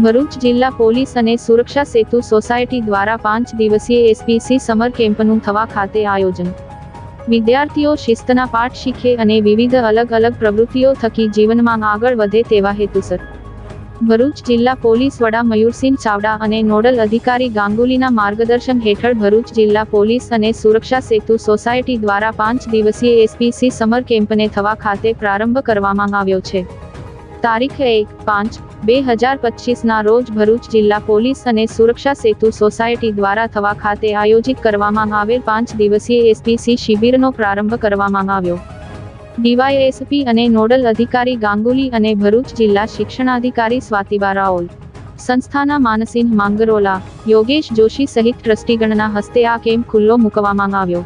ભરૂચ જિલ્લા પોલીસ અને સુરક્ષા સેતુ સોસાયટી દ્વારા 5 દિવસીય એસપીસી સમર કેમ્પનું થવા ખાતે આયોજન। વિદ્યાર્થીઓ શિસ્તના પાઠ શીખે અને વિવિધ અલગ અલગ પ્રવૃત્તિઓ થકી જીવનમાં આગળ વધે તેવા હેતુસર ભરૂચ જિલ્લા પોલીસ વડા મયુરસિંહ ચાવડા અને નોડલ અધિકારી ગાંગુલીના માર્ગદર્શન હેઠળ ભરૂચ જિલ્લા પોલીસ અને સુરક્ષા સેતુ સોસાયટી દ્વારા 5 દિવસીય એસપીસી સમર કેમ્પને થવા ખાતે પ્રારંભ કરવામાં આવ્યો છે। તારીખ 1-5-2025 ના રોજ ભરૂચ જિલ્લા પોલીસ અને સુરક્ષા સેતુ સોસાયટી દ્વારા થવા ખાતે આયોજિત કરવામાં આવેલ 5 દિવસીય એસપીસી શિબિરનો પ્રારંભ કરવામાં આવ્યો। ડીવાયએસપી અને નોડલ અધિકારી ગાંગુલી અને ભરૂચ જિલ્લા શિક્ષણાધિકારી સ્વાતિબા રાઓલ, સંસ્થાના માનસિંહ માંગરોલા, યોગેશ જોશી સહિત ટ્રસ્ટીગણના હસ્તે આ કેમ્પ ખુલ્લો મૂકવામાં આવ્યો।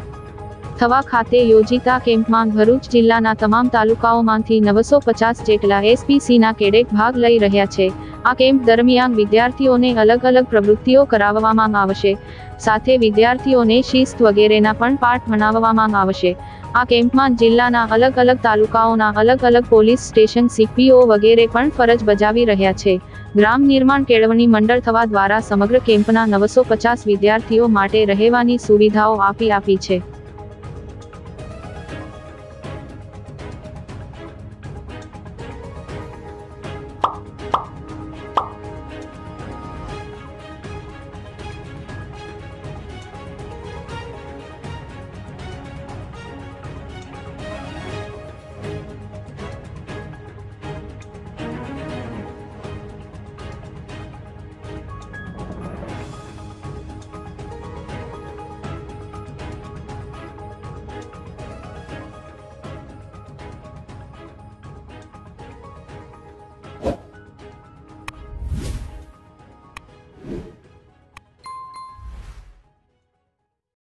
થવા ખાતે યોજિત આ કેમ્પમાં ભરૂચ જિલ્લાના તમામ તાલુકાઓમાંથી 950 જેટલા એસપીસીના કેડેટ ભાગ લઈ રહ્યા છે। આ કેમ્પ દરમિયાન વિદ્યાર્થીઓને અલગ અલગ પ્રવૃત્તિઓ કરાવવામાં આવશે, સાથે વિદ્યાર્થીઓને શિસ્ત વગેરેના પણ પાઠ ભણાવવામાં આવશે। આ કેમ્પમાં જિલ્લાના અલગ અલગ તાલુકાઓના અલગ અલગ પોલીસ સ્ટેશન સીપીઓ વગેરે પણ ફરજ બજાવી રહ્યા છે। ગ્રામ નિર્માણ કેળવણી મંડળ થવા દ્વારા સમગ્ર કેમ્પના 950 વિદ્યાર્થીઓ માટે રહેવાની સુવિધાઓ આપી છે।